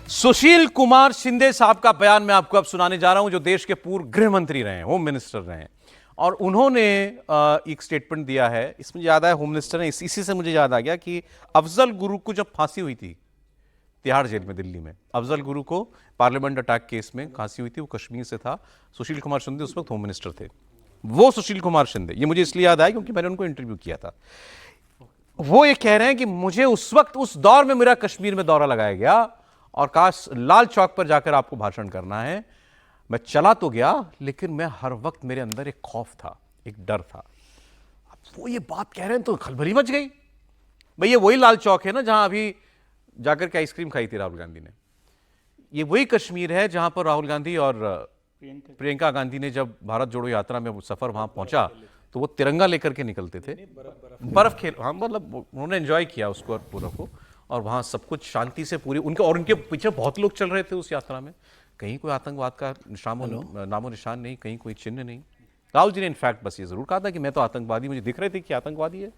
सुशील कुमार शिंदे साहब का बयान मैं आपको अब सुनाने जा रहा हूं, जो देश के पूर्व गृह मंत्री रहे हैं, होम मिनिस्टर रहे हैं। और उन्होंने एक स्टेटमेंट दिया है। इसमें याद आया, होम मिनिस्टर है, इसी से मुझे याद आ गया कि अफजल गुरु को जब फांसी हुई थी तिहाड़ जेल में दिल्ली में, अफजल गुरु को पार्लियामेंट अटैक केस में फांसी हुई थी, वो कश्मीर से था। सुशील कुमार शिंदे उस वक्त होम मिनिस्टर थे। वो सुशील कुमार शिंदे, ये मुझे इसलिए याद आया क्योंकि मैंने उनको इंटरव्यू किया था। वो ये कह रहे हैं कि मुझे उस वक्त, उस दौर में मेरा कश्मीर में दौरा लगाया गया और काश लाल चौक पर जाकर आपको भाषण करना है। मैं चला तो गया, लेकिन मैं हर वक्त मेरे अंदर एक खौफ था, एक डर था। अब वो ये बात कह रहे हैं तो खलबली मच गई। भाई ये वही लाल चौक है ना जहां अभी जाकर के आइसक्रीम खाई थी राहुल गांधी ने। ये वही कश्मीर है जहां पर राहुल गांधी और प्रियंका गांधी ने जब भारत जोड़ो यात्रा में वो सफर वहां पहुंचा तो वो तिरंगा लेकर के निकलते थे, बर्फ खेल, हाँ मतलब उन्होंने एंजॉय किया उसको पूरा को। और वहाँ सब कुछ शांति से पूरी उनके पीछे बहुत लोग चल रहे थे उस यात्रा में। कहीं कोई आतंकवाद का नामो निशान नहीं, कहीं कोई चिन्ह नहीं। राहुल जी ने इनफैक्ट बस ये जरूर कहा था कि मैं तो आतंकवादी, मुझे दिख रहे थे कि आतंकवादी है,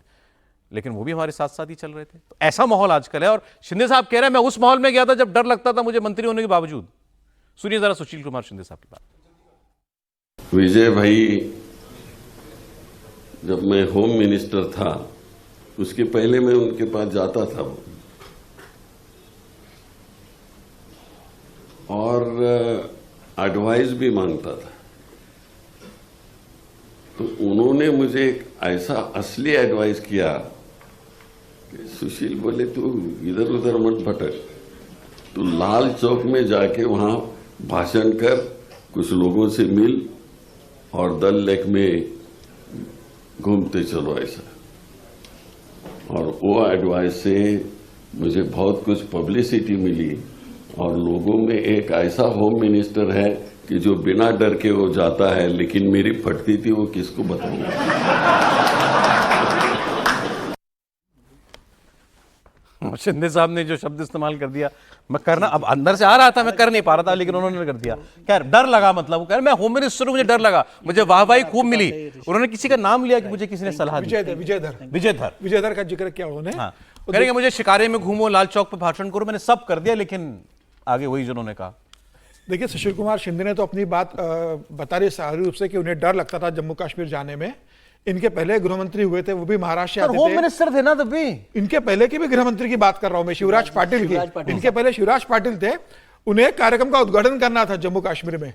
लेकिन वो भी हमारे साथ साथ ही चल रहे थे। तो ऐसा माहौल आजकल है। और शिंदे साहब कह रहे हैं मैं उस माहौल में गया था जब डर लगता था मुझे मंत्री होने के बावजूद। सुनिए जरा सुशील कुमार शिंदे साहब की बात। विजय भाई, जब मैं होम मिनिस्टर था उसके पहले मैं उनके पास जाता था और एडवाइस भी मांगता था। तो उन्होंने मुझे एक ऐसा असली एडवाइस किया कि सुशील बोले तू इधर उधर मत भटक, तू लाल चौक में जाके वहां भाषण कर, कुछ लोगों से मिल और डल लेक में घूमते चलो ऐसा। और वो एडवाइस से मुझे बहुत कुछ पब्लिसिटी मिली और लोगों में एक ऐसा होम मिनिस्टर है कि जो बिना डर के वो जाता है, लेकिन मेरी फटती थी वो किसको बताऊंगा। शिंदे साहब ने जो शब्द इस्तेमाल कर दिया, मैं करना अब अंदर से आ रहा था, मैं कर नहीं पा रहा था, लेकिन उन्होंने कर दिया। खैर डर लगा, मतलब वो कह रहे मैं होम मिनिस्टर हूं, मुझे डर लगा, मुझे वाहवाही खूब मिली। उन्होंने किसी का नाम लिया कि मुझे किसी ने सलाह दी, विजयधर का जिक्र किया उन्होंने। हाँ, करेंगे मुझे शिकारे में घूमो, लाल चौक पर भाषण करो, मैंने सब कर दिया, लेकिन आगे वही जिन्होंने कहा। देखिए, सुशील कुमार शिंदे ने तो अपनी बात बता रही सारी रूप से कि उन्हें डर लगता था जम्मू कश्मीर जाने में। इनके पहले गृह मंत्री हुए थे, वो भी महाराष्ट्र आते थे, होम मिनिस्टर थे ना तब भी। इनके पहले के भी गृह मंत्री की बात कर रहा हूं मैं, शिवराज पाटिल की। इनके पहले शिवराज पाटिल थे, उन्हें कार्यक्रम का उद्घाटन करना था जम्मू कश्मीर में,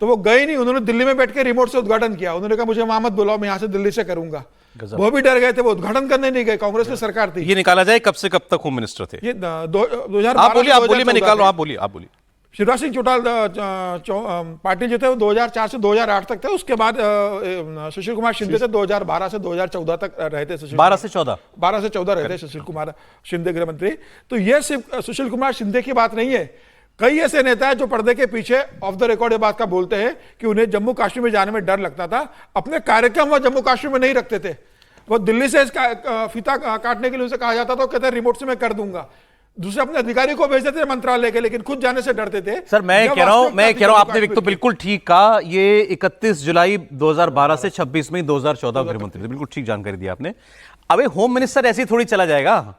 तो वो गए नहीं। उन्होंने दिल्ली में बैठ के रिमोट से उद्घाटन किया। उन्होंने कहा मुझे वहां मत बुलाओ, मैं यहां से दिल्ली से करूंगा। वो भी डर गए थे, वो उद्घाटन करने नहीं गए। कांग्रेस की सरकार थी। ये निकाला जाए कब से कब तक होम मिनिस्टर थे? ये 2012। आप बोलिए, मैं निकाल रहा हूं, आप बोलिए। शिवराज सिंह चौटाल पाटिल जो थे वो 2004 से 2008 तक थे। उसके बाद सुशील कुमार शिंदे से 2012 से 2014 तक रहे थे। 12 से 14 रहे थे सुशील कुमार शिंदे गृह मंत्री। तो ये सिर्फ सुशील कुमार शिंदे की बात नहीं है, कई ऐसे नेता है जो पर्दे के पीछे ऑफ द रिकॉर्ड ये बात का बोलते हैं कि उन्हें जम्मू कश्मीर में जाने में डर लगता था। अपने कार्यक्रम वो जम्मू कश्मीर में नहीं रखते थे। वो दिल्ली से इसका फीता काटने के लिए उनसे कहा जाता था, कहते रिमोट से मैं कर दूंगा। दूसरे अपने अधिकारी को भेजते थे मंत्रालय के, लेकिन खुद जाने से डरते थे। सर मैं कह रहा हूं आपने तो बिल्कुल ठीक कहा। ये 31 जुलाई 2012 से 26 मई 2014 गृह मंत्री थे, बिल्कुल ठीक जानकारी दी आपने। अबे होम मिनिस्टर ऐसे ही थोड़ी चला जाएगा,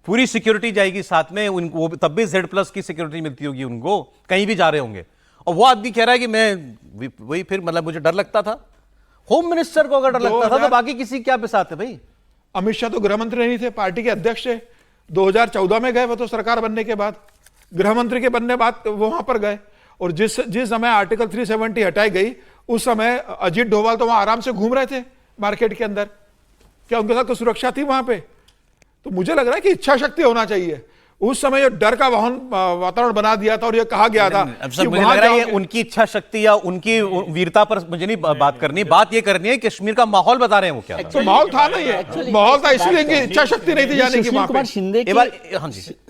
पूरी सिक्योरिटी जाएगी साथ में उनको, तब भी Z+ की सिक्योरिटी मिलती होगी उनको, कहीं भी जा रहे होंगे। और वो आदमी कह रहा है कि मैं वही, फिर मतलब मुझे डर लगता था। होम मिनिस्टर को अगर डर लगता था तो बाकी किसी क्या पे साथ है भाई? अमित शाह तो गृह मंत्री नहीं थे, पार्टी के अध्यक्ष थे। 2014 में गए वो तो सरकार बनने के बाद, गृह मंत्री के बनने बाद वो वहां पर गए। और जिस समय आर्टिकल 370 हटाई गई, उस समय अजीत डोभाल तो वहां आराम से घूम रहे थे मार्केट के अंदर। क्या उनके साथ कोई सुरक्षा थी वहां पे? तो मुझे लग रहा है कि इच्छा शक्ति होना चाहिए। उस समय जो डर का वातावरण बना दिया था और ये कहा गया था कि मुझे लग रहा है उनकी इच्छा शक्ति या उनकी वीरता पर मुझे नहीं बात करनी, बात ये करनी है कश्मीर का माहौल बता रहे हैं वो क्या तो माहौल था ना, ये माहौल था, इसलिए इनकी इच्छा शक्ति नहीं थी जाने की। सुशील कुमार शिंदे की,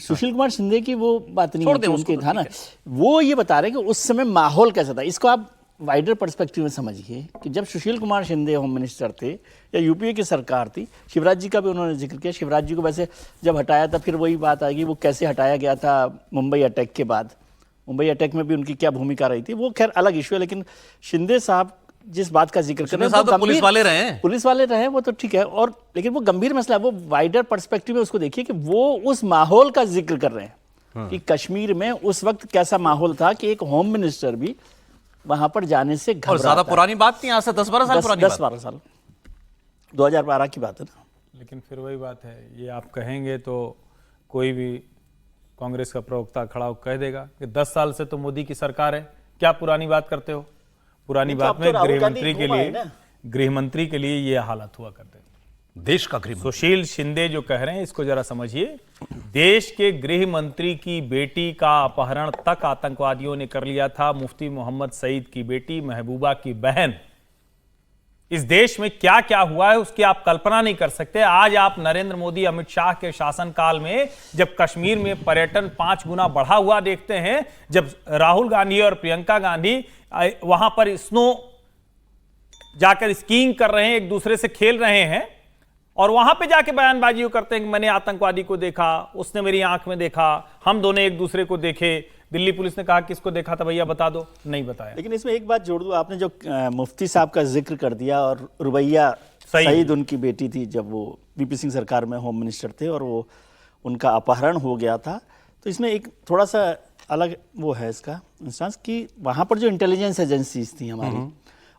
सुशील कुमार शिंदे की वो बात नहीं है उनके था ना, वो ये बता रहे हैं कि उस समय माहौल कैसा था। इसको आप वाइडर पर्सपेक्टिव में समझिए कि जब सुशील कुमार शिंदे होम मिनिस्टर थे या यूपीए की सरकार थी, शिवराज जी का भी उन्होंने जिक्र किया। शिवराज जी को वैसे जब हटाया था, फिर वही बात आएगी वो कैसे हटाया गया था मुंबई अटैक के बाद। मुंबई अटैक में भी उनकी क्या भूमिका रही थी, वो खैर अलग इशू है। लेकिन शिंदे साहब जिस बात का जिक्र कर रहे हैं, पुलिस वाले रहे हैं, वो तो ठीक है। और लेकिन वो गंभीर मसला है, वो वाइडर पर्सपेक्टिव में उसको देखिए कि वो उस माहौल का जिक्र कर रहे हैं। कि कश्मीर में उस वक्त कैसा माहौल था कि एक होम मिनिस्टर भी वहां पर जाने से और घबराता ज्यादा पुरानी बात नहीं, आज से 10-12 साल पुरानी बात। 10-12 साल 2012 की बात है ना। लेकिन फिर वही बात है, ये आप कहेंगे तो कोई भी कांग्रेस का प्रवक्ता खड़ा होकर कह देगा कि 10 साल से तो मोदी की सरकार है, क्या पुरानी बात करते हो। पुरानी बात में गृहमंत्री के लिए ये हालत हुआ करते थे। देश का गृह सुशील शिंदे जो कह रहे हैं इसको जरा समझिए। देश के गृह मंत्री की बेटी का अपहरण तक आतंकवादियों ने कर लिया था। मुफ्ती मोहम्मद सईद की बेटी, महबूबा की बहन। इस देश में क्या क्या हुआ है उसकी आप कल्पना नहीं कर सकते। आज आप नरेंद्र मोदी, अमित शाह के शासनकाल में जब कश्मीर में पर्यटन 5 गुना बढ़ा हुआ देखते हैं, जब राहुल गांधी और प्रियंका गांधी वहां पर स्नो जाकर स्कीइंग कर रहे हैं, एक दूसरे से खेल रहे हैं, और वहां पे जाके बयानबाजी करते हैं कि मैंने आतंकवादी को देखा, उसने मेरी आंख में देखा, हम दोनों एक दूसरे को देखे। दिल्ली पुलिस ने कहा किसको देखा था भैया बता दो, नहीं बताया। लेकिन इसमें एक बात जोड़ दूं, आपने जो मुफ्ती साहब का जिक्र कर दिया और रुबैया सईद उनकी बेटी थी जब वो वीपी सिंह सरकार में होम मिनिस्टर थे और वो उनका अपहरण हो गया था, तो इसमें एक थोड़ा सा अलग वो है इसका इंस्टेंस कि वहाँ पर जो इंटेलिजेंस एजेंसीज थी हमारी,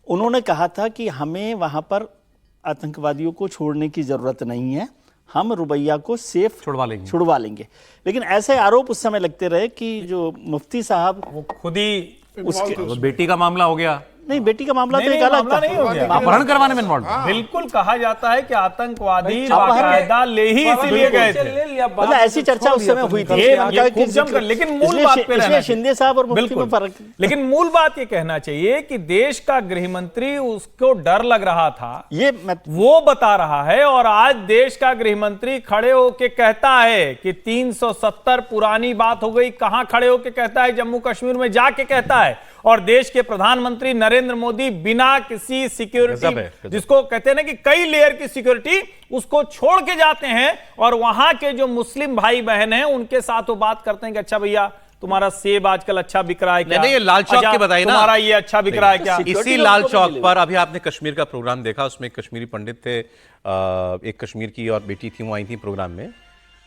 उन्होंने कहा था कि हमें वहाँ पर आतंकवादियों को छोड़ने की जरूरत नहीं है, हम रुबैया को सेफ छुड़वा लेंगे। लेकिन ऐसे आरोप उस समय लगते रहे कि जो मुफ्ती साहब वो खुद ही उसके बेटी का मामला हो गया। नहीं, बेटी का मामला तो एक अलग था, नहीं हो गया। अपहरण करवाने में इन्वॉल्व। बिल्कुल कहा जाता है कि आतंकवादी बाकायदा ले ही इसीलिए गए थे। मतलब ऐसी चर्चा उस समय हुई थी। लेकिन मूल बात पे रहना, शिंदे साहब और मुफ्ती में फर्क। लेकिन मूल बात ये कहना चाहिए कि देश का गृहमंत्री, उसको डर लग रहा था, ये वो बता रहा है। और आज देश का गृहमंत्री खड़े होके कहता है कि 370 पुरानी बात हो गई। कहां खड़े होके कहता है? जम्मू कश्मीर में जाके कहता है। और देश के प्रधानमंत्री नरेंद्र मोदी बिना किसी सिक्योरिटी, जिसको कहते हैं ना कि कई लेयर की सिक्योरिटी, उसको छोड़ के जाते हैं और वहां के जो मुस्लिम भाई बहन हैं उनके साथ वो बात करते हैं कि अच्छा भैया तुम्हारा सेब आजकल अच्छा बिक रहा है क्या? नहीं, ये लाल चौक के बताइए ना, तुम्हारा ये अच्छा बिक रहा है क्या? इसी लाल चौक पर अभी आपने कश्मीर का प्रोग्राम देखा, उसमें एक कश्मीरी पंडित थे, एक कश्मीर की और बेटी थी, वो आई थी प्रोग्राम में।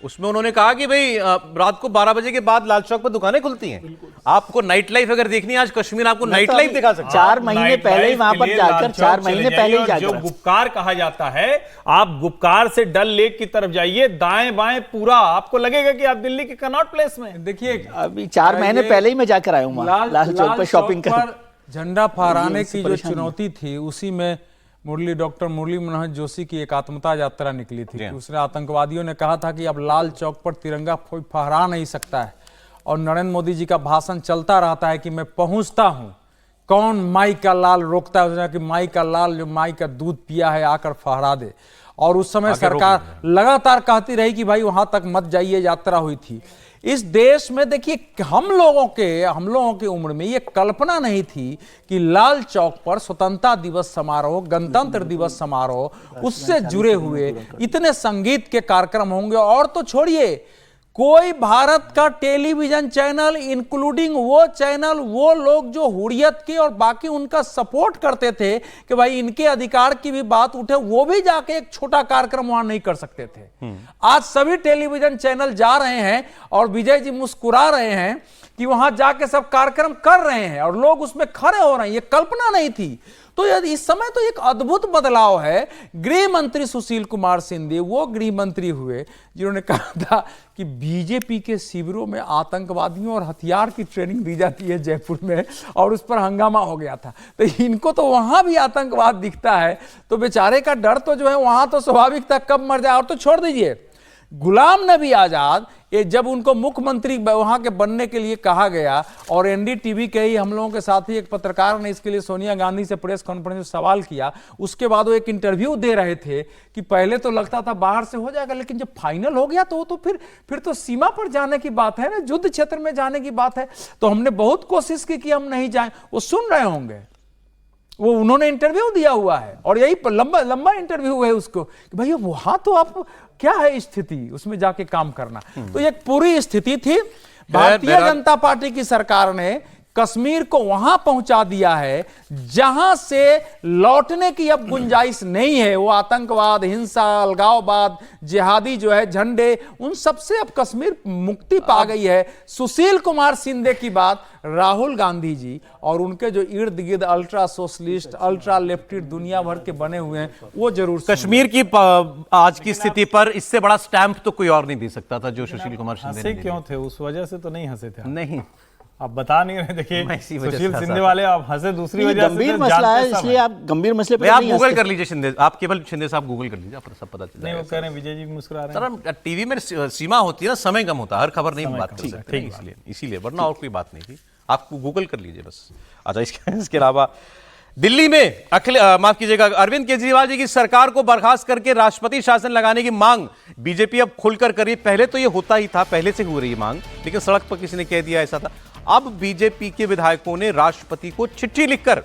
उसमें उन्होंने कहा कि भाई रात को 12 बजे के बाद लाल चौक पर दुकानें खुलती हैं, आपको नाइट लाइफ अगर देखनी है, आज कश्मीर आपको नाइट लाइफ दिखा सकता है। 4 महीने पहले ही वहां पर जाकर 4 महीने पहले ही जाकर जो गुपकार कहा जाता है, आप गुपकार से डल लेक की तरफ जाइए, दाएं बाएं पूरा आपको लगेगा कि आप दिल्ली के कनॉट प्लेस में। देखिए अभी 4 महीने पहले ही मैं जाकर आया हूँ लाल चौक पर शॉपिंग कर। झंडा फहराने की जो चुनौती थी, उसी में डॉक्टर मुरली मनोहर जोशी की एकात्मता यात्रा निकली थी कि उसने आतंकवादियों ने कहा था कि अब लाल चौक पर तिरंगा कोई फहरा नहीं सकता है, और नरेंद्र मोदी जी का भाषण चलता रहता है कि मैं पहुंचता हूं, कौन माई का लाल रोकता है? उसने कि माई का लाल जो माई का दूध पिया है आकर फहरा दे। और उस समय सरकार लगातार कहती रही कि भाई वहां तक मत जाइए, यात्रा हुई थी। इस देश में देखिए हम लोगों के उम्र में ये कल्पना नहीं थी कि लाल चौक पर स्वतंत्रता दिवस समारोह, गणतंत्र दिवस समारोह, उससे जुड़े हुए इतने संगीत के कार्यक्रम होंगे। और तो छोड़िए, कोई भारत का टेलीविजन चैनल, इंक्लूडिंग वो चैनल, वो लोग जो हुर्रियत की और बाकी उनका सपोर्ट करते थे कि भाई इनके अधिकार की भी बात उठे, वो भी जाके एक छोटा कार्यक्रम वहां नहीं कर सकते थे। आज सभी टेलीविजन चैनल जा रहे हैं और विजय जी मुस्कुरा रहे हैं कि वहां जाके सब कार्यक्रम कर रहे हैं और लोग उसमें खड़े हो रहे हैं। ये कल्पना नहीं थी। तो इस समय तो एक अद्भुत बदलाव है। गृह मंत्री सुशील कुमार शिंदे वो गृह मंत्री हुए जिन्होंने कहा था कि बीजेपी के शिविरों में आतंकवादियों और हथियार की ट्रेनिंग दी जाती है जयपुर में, और उस पर हंगामा हो गया था। तो इनको तो वहां भी आतंकवाद दिखता है, तो बेचारे का डर तो जो है वहां तो स्वाभाविक था, कब मर जाए। और तो छोड़ दीजिए, गुलाम नबी आजाद, ये जब उनको मुख्यमंत्री वहां के बनने के लिए कहा गया, और एनडीटीवी के ही हम लोगों के साथ ही एक पत्रकार ने इसके लिए सोनिया गांधी से प्रेस कॉन्फ्रेंस में सवाल किया। उसके बाद वो एक इंटरव्यू दे रहे थे कि पहले तो लगता था बाहर से हो जाएगा, लेकिन जब फाइनल हो गया तो वो तो फिर तो सीमा पर जाने की बात है ना, युद्ध क्षेत्र में जाने की बात है। तो हमने बहुत कोशिश की कि हम नहीं जाएं। वो सुन रहे होंगे, वो उन्होंने इंटरव्यू दिया हुआ है और यही लंबा इंटरव्यू है उसको कि भैया वहां तो आप क्या है स्थिति, उसमें जाके काम करना। तो एक पूरी स्थिति थी। भारतीय जनता पार्टी की सरकार ने कश्मीर को वहां पहुंचा दिया है जहां से लौटने की अब गुंजाइश नहीं है। वो आतंकवाद, हिंसा, अलगाववाद, जिहादी जो है झंडे, उन सब से अब कश्मीर मुक्ति पा गई है। सुशील कुमार शिंदे की बात राहुल गांधी जी और उनके जो इर्द गिर्द अल्ट्रा सोशलिस्ट, अल्ट्रा लेफ्टिस्ट दुनिया भर के बने हुए हैं, वो जरूर कश्मीर की आज की स्थिति पर इससे बड़ा स्टैंप तो कोई और नहीं दे सकता था जो सुशील कुमार शिंदे हंसे ने क्यों थे? उस वजह से तो नहीं हंसे थे। नहीं, आप बता नहीं रहे। देखिए मैं इसी वजह सुशील से शिंदे हंसा वाले आप हंसे दूसरी ये वजह से गंभीर थे, मसला है, जानते सब इसलिए हैं। आप गंभीर मसले पर आप नहीं गूगल हंसते। कर लीजिए शिंदे, आप केवल शिंदे साहब गूगल कर लीजिए, आपको सब पता चल नहीं, जाएगा। वो कह रहे हैं विजय जी मुस्कुरा रहे सर हैं। हम टीवी में सीमा होती है ना, समय कम होता है, हर खबर नहीं हम बात कर ठीक सकते, है, इसीलिए वरना और कोई बात नहीं थी। आप गूगल कर लीजिए बस। अच्छा, इसके अलावा दिल्ली में माफ कीजिएगा, अरविंद केजरीवाल जी की सरकार को बर्खास्त करके राष्ट्रपति शासन लगाने की मांग बीजेपी अब खुलकर कर रही है। पहले तो ये होता ही था, पहले से हो रही है मांग, लेकिन सड़क पर किसी ने कह दिया ऐसा था। अब बीजेपी के विधायकों ने राष्ट्रपति को चिट्ठी लिखकर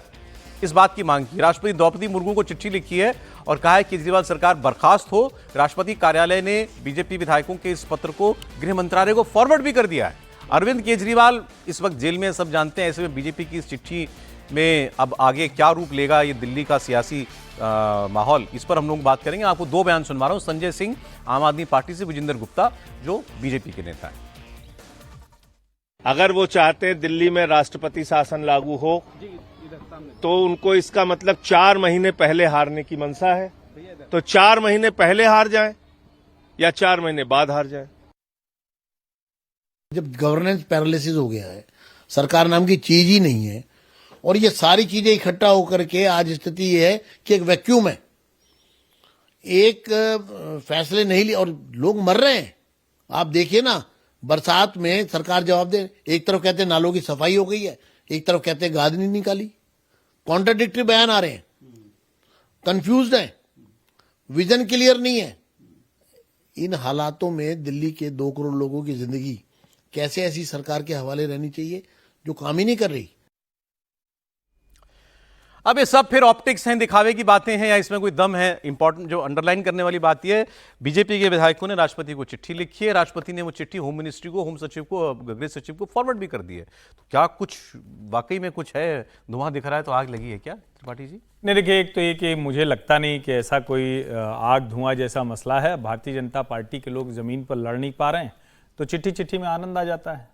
इस बात की मांग की। राष्ट्रपति द्रौपदी मुर्मू को चिट्ठी लिखी है और कहा है केजरीवाल सरकार बर्खास्त हो। राष्ट्रपति कार्यालय ने बीजेपी विधायकों के इस पत्र को गृह मंत्रालय को फॉरवर्ड भी कर दिया है। अरविंद केजरीवाल इस वक्त जेल में, सब जानते हैं। ऐसे में बीजेपी की इस चिट्ठी में अब आगे क्या रूप लेगा ये दिल्ली का सियासी माहौल, इस पर हम लोग बात करेंगे। आपको दो बयान सुनवा रहा हूं, संजय सिंह आम आदमी पार्टी से, विजेंद्र गुप्ता जो बीजेपी के नेता हैं। अगर वो चाहते हैं दिल्ली में राष्ट्रपति शासन लागू हो तो उनको इसका मतलब 4 महीने पहले हारने की मंशा है। तो 4 महीने पहले हार जाएं या 4 महीने बाद हार जाएं। जब गवर्नेंस पैरालिसिस हो गया है, सरकार नाम की चीज ही नहीं है, और ये सारी चीजें इकट्ठा होकर के आज स्थिति ये है कि एक वैक्यूम है, एक फैसले नहीं लिए और लोग मर रहे हैं। आप देखिए ना, बरसात में सरकार जवाब दे, एक तरफ कहते हैं नालों की सफाई हो गई है, एक तरफ कहते हैं गाद नहीं निकाली। कॉन्ट्राडिक्टरी बयान आ रहे हैं, कंफ्यूज्ड है, विजन क्लियर नहीं है। इन हालातों में दिल्ली के 2 करोड़ लोगों की जिंदगी कैसे ऐसी सरकार के हवाले रहनी चाहिए जो काम ही नहीं कर रही। अब ये सब फिर ऑप्टिक्स हैं, दिखावे की बातें हैं, या इसमें कोई दम है? इंपॉर्टेंट जो अंडरलाइन करने वाली बात यह है, बीजेपी के विधायकों ने राष्ट्रपति को चिट्ठी लिखी है। राष्ट्रपति ने वो चिट्ठी होम मिनिस्ट्री को, होम सचिव को, गृह सचिव को फॉरवर्ड भी कर दी है। तो क्या कुछ वाकई में कुछ है, धुआं दिख रहा है तो आग लगी है क्या त्रिपाठी जी? नहीं, देखिए, एक तो ये कि मुझे लगता नहीं कि ऐसा कोई आग धुआं जैसा मसला है। भारतीय जनता पार्टी के लोग जमीन पर लड़ नहीं पा रहे हैं तो चिट्ठी में आनंद आ जाता है।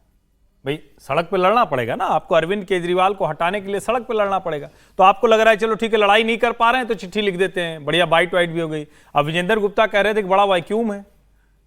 भाई सड़क पे लड़ना पड़ेगा ना, आपको अरविंद केजरीवाल को हटाने के लिए सड़क पे लड़ना पड़ेगा। तो आपको लग रहा है चलो ठीक है, लड़ाई नहीं कर पा रहे हैं तो चिट्ठी लिख देते हैं, बढ़िया बाइट वाइट भी हो गई। अब विजेंद्र गुप्ता कह रहे थे कि बड़ा वैक्यूम है,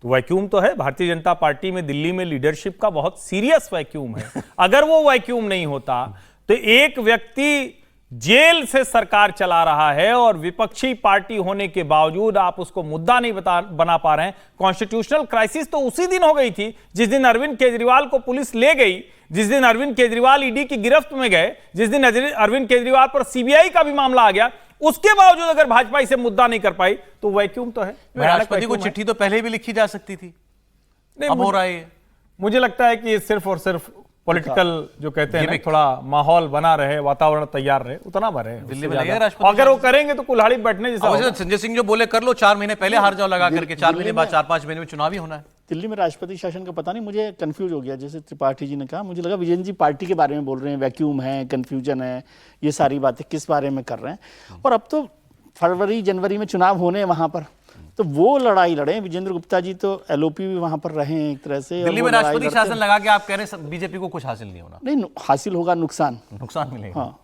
तो वैक्यूम तो है भारतीय जनता पार्टी में, दिल्ली में लीडरशिप का बहुत सीरियस वैक्यूम है। अगर वो वैक्यूम नहीं होता तो एक व्यक्ति जेल से सरकार चला रहा है और विपक्षी पार्टी होने के बावजूद आप उसको मुद्दा नहीं बना पा रहे हैं। कॉन्स्टिट्यूशनल क्राइसिस तो उसी दिन हो गई थी जिस दिन अरविंद केजरीवाल को पुलिस ले गई, जिस दिन अरविंद केजरीवाल ईडी की गिरफ्त में गए, जिस दिन अरविंद केजरीवाल पर सीबीआई का भी मामला आ गया। उसके बावजूद अगर भाजपा इसे मुद्दा नहीं कर पाई तो वैक्यूम तो है। राष्ट्रपति को चिट्ठी तो पहले भी लिखी जा सकती थी, अब हो रहा है। मुझे लगता है कि सिर्फ और सिर्फ पॉलिटिकल जो कहते हैं थोड़ा माहौल बना रहे, वातावरण तैयार रहे, उतना भरे दिल्ली में राष्ट्रपति। अगर वो करेंगे तो कुल्हाड़ी बैठने जैसा। संजय सिंह जो बोले कर लो, 4 महीने पहले हार जाओ लगा करके, 4 महीने बाद, 4-5 महीने में चुनाव ही होना है। दिल्ली में राष्ट्रपति शासन का पता नहीं, मुझे कंफ्यूज हो गया। जैसे त्रिपाठी जी ने कहा, मुझे लगा विजयन जी पार्टी के बारे में बोल रहे हैं, वैक्यूम है, कंफ्यूजन है, ये सारी बातें किस बारे में कर रहे हैं। और अब तो फरवरी जनवरी में चुनाव होने हैं वहां पर, तो वो लड़ाई लड़े। विजेंद्र गुप्ता जी तो एलओपी भी वहां पर रहे हैं एक तरह से। दिल्ली में राष्ट्रपति शासन लगा के आप कह रहे हैं बीजेपी को कुछ हासिल नहीं होना? नहीं, हासिल होगा, नुकसान मिलेगा। हाँ,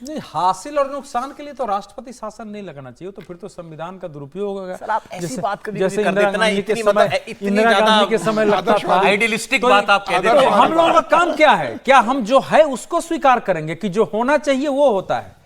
नहीं, हासिल और नुकसान के लिए तो राष्ट्रपति शासन नहीं लगाना चाहिए, तो फिर तो संविधान का दुरुपयोग होगा। सर आप ऐसी बात कभी जैसे कर देते ना, इंदिरा गांधी के समय लगता था, आइडियलिस्टिक बात आप कह देते तो हैं। हम लोगों का काम क्या है? क्या हम जो है उसको स्वीकार करेंगे कि जो होना चाहिए वो होता है?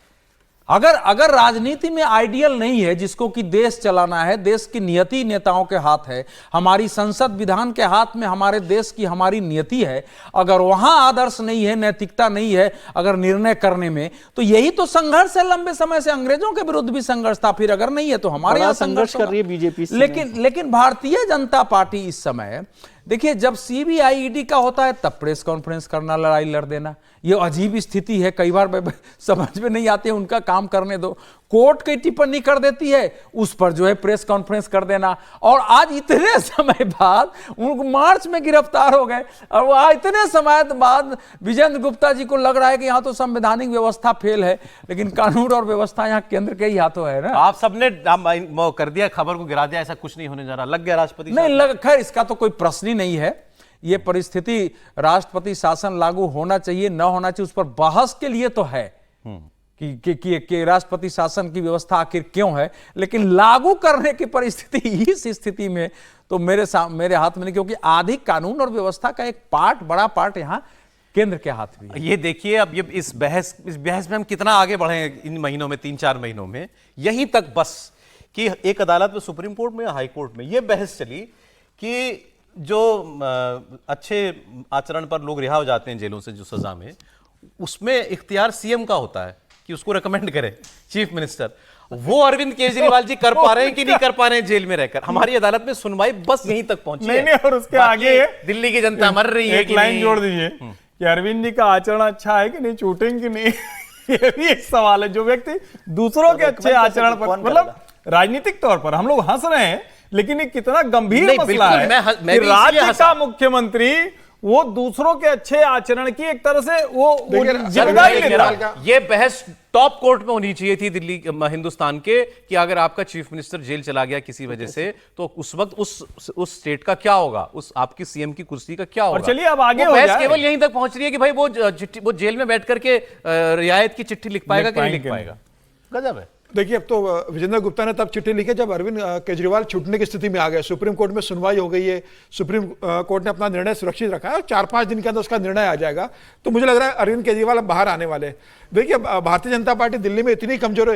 अगर राजनीति में आइडियल नहीं है, जिसको कि देश चलाना है, देश की नियति नेताओं के हाथ है, हमारी संसद विधान के हाथ में हमारे देश की हमारी नियति है, अगर वहां आदर्श नहीं है, नैतिकता नहीं है अगर निर्णय करने में, तो यही तो संघर्ष है। लंबे समय से अंग्रेजों के विरुद्ध भी संघर्ष था, फिर अगर नहीं है तो हमारे यहाँ संघर्ष कर रही है बीजेपी। लेकिन भारतीय जनता पार्टी इस समय देखिए, जब सीबीआई ईडी का होता है तब प्रेस कॉन्फ्रेंस करना, लड़ाई लड़ देना, ये अजीब स्थिति है। कई बार समझ में नहीं आती है, उनका काम करने दो। कोर्ट की टिप्पणी कर देती है, उस पर जो है प्रेस कॉन्फ्रेंस कर देना। और आज इतने समय बाद उनको मार्च में गिरफ्तार हो गए, और वह इतने समय बाद विजेंद्र गुप्ता जी को लग रहा है कि यहाँ तो संवैधानिक व्यवस्था फेल है, लेकिन कानून और व्यवस्था यहाँ केंद्र के ही हाथों है ना। आप सबने कर दिया, खबर को गिरा दिया, ऐसा कुछ नहीं होने जा रहा, लग गया राष्ट्रपति नहीं, खैर इसका तो कोई प्रश्न ही नहीं है। ये परिस्थिति, राष्ट्रपति शासन लागू होना चाहिए न होना चाहिए, उस पर बहस के लिए तो है कि राष्ट्रपति शासन की व्यवस्था आखिर क्यों है, लेकिन लागू करने की परिस्थिति इस स्थिति में तो मेरे हाथ में नहीं, क्योंकि आधी कानून और व्यवस्था का एक बड़ा पार्ट यहाँ केंद्र के हाथ में। ये देखिए, अब ये इस बहस में हम कितना आगे बढ़े हैं इन महीनों में, 3-4 महीनों में, यहीं तक बस कि एक अदालत में, सुप्रीम कोर्ट में, हाई कोर्ट में, ये बहस चली कि जो अच्छे आचरण पर लोग रिहा हो जाते हैं जेलों से जो सजा में, उसमें इख्तियार सीएम का होता है कि उसको रेकमेंड करे चीफ मिनिस्टर। वो अरविंद केजरीवाल जी कर पा रहे हैं कि नहीं कर पा रहे हैं जेल में रहकर? हमारी अदालत में सुनवाई बस यहीं तक पहुंची है। नहीं, और उसके आगे दिल्ली की जनता मर रही है। एक लाइन जोड़ दीजिए कि अरविंद जी का आचरण अच्छा है कि नहीं, चूटिंग की नहीं, ये भी एक सवाल है। जो व्यक्ति दूसरों के अच्छे आचरण पर, मतलब राजनीतिक तौर पर हम लोग हंस रहे हैं, लेकिन ये कितना गंभीर मसला है कि राज्य का मुख्यमंत्री वो दूसरों के अच्छे आचरण की एक तरह से वो जिम्मेदारी लेता है। ये बहस टॉप कोर्ट में होनी चाहिए थी दिल्ली हिंदुस्तान के, कि अगर आपका चीफ मिनिस्टर जेल चला गया किसी वजह से, तो उस वक्त उस स्टेट का क्या होगा, उस आपकी सीएम की कुर्सी का क्या होगा। और चलिए अब आगे हो जाए। केवल यहीं तक पहुंच रही है कि भाई वो जेल में बैठ करके रियायत की चिट्ठी लिख पाएगा कि नहीं लिख पाएगा। गजब है। देखिए, अब तो विजेंद्र गुप्ता ने तब चिट्ठी लिखी जब अरविंद केजरीवाल छूटने की स्थिति में आ गए। सुप्रीम कोर्ट में सुनवाई हो गई है, सुप्रीम कोर्ट ने अपना निर्णय सुरक्षित रखा है और 4-5 दिन के अंदर उसका निर्णय आ जाएगा। तो मुझे लग रहा है अरविंद केजरीवाल अब बाहर आने वाले। देखिए, भारतीय जनता पार्टी दिल्ली में इतनी कमजोर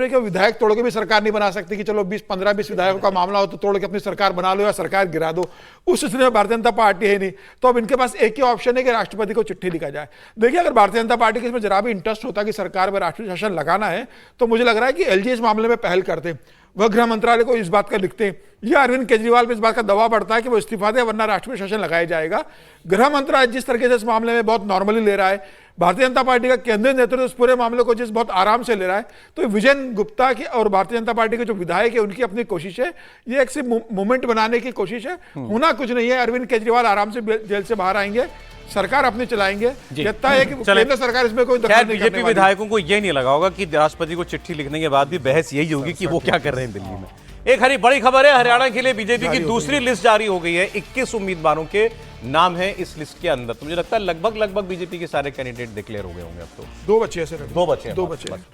है कि विधायक तोड़ के भी सरकार नहीं बना सकती, कि चलो 15-20 विधायकों का मामला हो तो तोड़ के अपनी सरकार बना लो या सरकार गिरा दो। उस स्थिति में भारतीय जनता पार्टी है नहीं, तो अब इनके पास एक ही ऑप्शन है कि राष्ट्रपति को चिट्ठी लिखा जाए। देखिए, अगर भारतीय जनता पार्टी के इसमें जरा भी इंटरेस्ट होता कि सरकार में राष्ट्रीय शासन लगाना है, तो मुझे लग रहा है कि एलजी इस मामले में पहल करते, वह गृह मंत्रालय को इस बात का लिखते, या अरविंद केजरीवाल पे इस बात का दबाव बढ़ता है कि वो इस्तीफा दे वरना राष्ट्रीय शासन लगाया जाएगा। गृह मंत्रालय जिस तरीके से इस मामले में बहुत नॉर्मली ले रहा है, भारतीय जनता पार्टी का केंद्रीय नेतृत्व इस पूरे मामले को जिस बहुत आराम से ले रहा है, तो विजेंद्र गुप्ता की और भारतीय जनता पार्टी के जो विधायक है उनकी अपनी कोशिश है, ये एक मूवमेंट बनाने की कोशिश है। होना कुछ नहीं है, अरविंद केजरीवाल आराम से जेल से बाहर आएंगे, सरकार अपनी चलाएंगे। कहता है कि केंद्र सरकार इसमें कोई दखल नहीं करने वाली। बीजेपी विधायकों को यह नहीं लगा होगा कि राष्ट्रपति को चिट्ठी लिखने के बाद भी बहस यही होगी कि वो क्या कर रहे हैं दिल्ली में। एक बड़ी खबर है, हरियाणा के लिए बीजेपी की दूसरी लिस्ट जारी हो गई है। 21 उम्मीदवारों के नाम है इस लिस्ट के अंदर। तो मुझे लगता है लगभग बीजेपी के सारे कैंडिडेट डिक्लेयर हो गए होंगे। अब तो 2 बचे हैं सर, 2 बचे।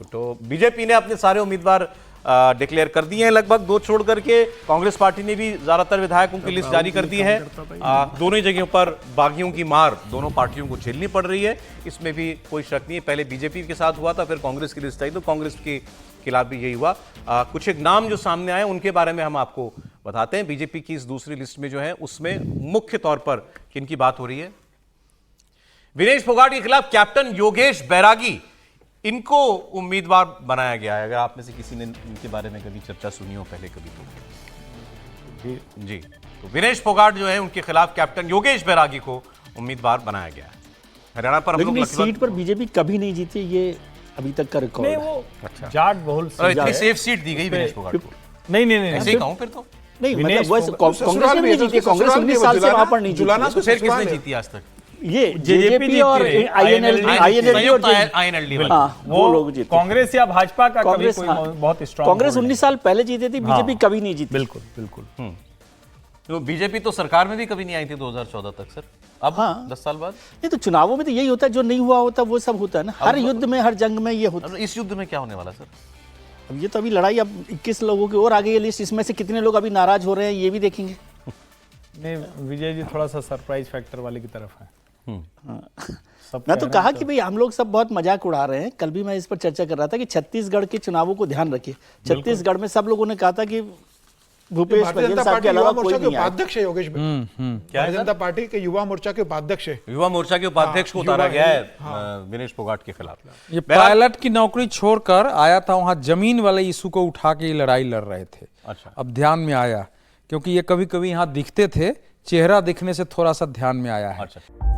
तो बीजेपी ने अपने सारे उम्मीदवार डिक्लेयर कर दिए हैं, लगभग 2 छोड़ करके। कांग्रेस पार्टी ने भी ज्यादातर विधायकों की लिस्ट जारी कर दी है। दोनों ही जगहों पर बागियों की मार दोनों पार्टियों को झेलनी पड़ रही है, इसमें भी कोई शक नहीं है। पहले बीजेपी के साथ हुआ था, फिर कांग्रेस की लिस्ट आई तो कांग्रेस के खिलाफ भी यही हुआ। कुछ एक नाम जो सामने आए उनके बारे में हम आपको बताते हैं। बीजेपी की इस दूसरी लिस्ट में जो है उसमें मुख्य तौर पर किनकी बात हो रही है? विनेश फोगाट के खिलाफ कैप्टन योगेश बैरागी, इनको उम्मीदवार बनाया गया है। अगर आप में से किसी ने इनके बारे में कभी चर्चा सुनी हो पहले कभी तो जी, तो विनेश फोगाट जो है उनके खिलाफ कैप्टन योगेश बैरागी को उम्मीदवार बनाया गया है। हरियाणा पर लेकिन इस सीट पर बीजेपी कभी नहीं जीती, ये अभी तक का रिकॉर्ड है। वो जाट बहुल इतनी सेफ सीट दी गई विनेश फोगाट को। नहीं ऐसे ही कहूं फिर तो नहीं, मतलब वैसे कांग्रेस ने नहीं जीती, कांग्रेस 19 साल से वहां पर नहीं जीती। फिर किसने जीती आज तक? ये जेजेपी और आईएनएलडी वो लोग जीते। कांग्रेस या भाजपा का कभी कोई बहुत स्ट्रांग। कांग्रेस 19 साल पहले जीती थी, बीजेपी कभी नहीं जीती। बिल्कुल। तो बीजेपी तो सरकार में भी कभी नहीं आई थी 2014 तक सर। अब 10 साल बाद नहीं, तो चुनावों में तो यही होता है, जो नहीं हुआ होता वो सब होता है ना। हर युद्ध में, हर जंग में ये होता है। इस युद्ध में क्या होने वाला सर? अब ये तो अभी लड़ाई, अब 21 लोगों की और आगे ये लिस्ट, इसमें से कितने लोग अभी नाराज हो रहे हैं ये भी देखेंगे। नहीं, विजय जी थोड़ा सा सरप्राइज फैक्टर वाले की तरफ है। मैं तो कहा कि भाई हम लोग सब बहुत मजाक उड़ा रहे हैं। कल भी मैं इस पर चर्चा कर रहा था कि छत्तीसगढ़ के चुनावों को ध्यान रखिए। छत्तीसगढ़ में सब लोगों ने कहा था कि भूपेश बघेल साहब के अलावा कोई नहीं आया। उपाध्यक्ष है योगेश भाई, भारतीय जनता पार्टी के युवा मोर्चा के उपाध्यक्ष है। युवा मोर्चा के उपाध्यक्ष को उतारा गया है विनेश फोगाट के खिलाफ। ये पायलट की नौकरी छोड़कर आया था, वहां जमीन वाले इशू को उठा के लड़ाई लड़ रहे थे। अच्छा, अब ध्यान में आया, क्योंकि ये कभी कभी यहाँ दिखते थे चेहरा दिखने से थोड़ा सा ध्यान में आया है। अच्छा।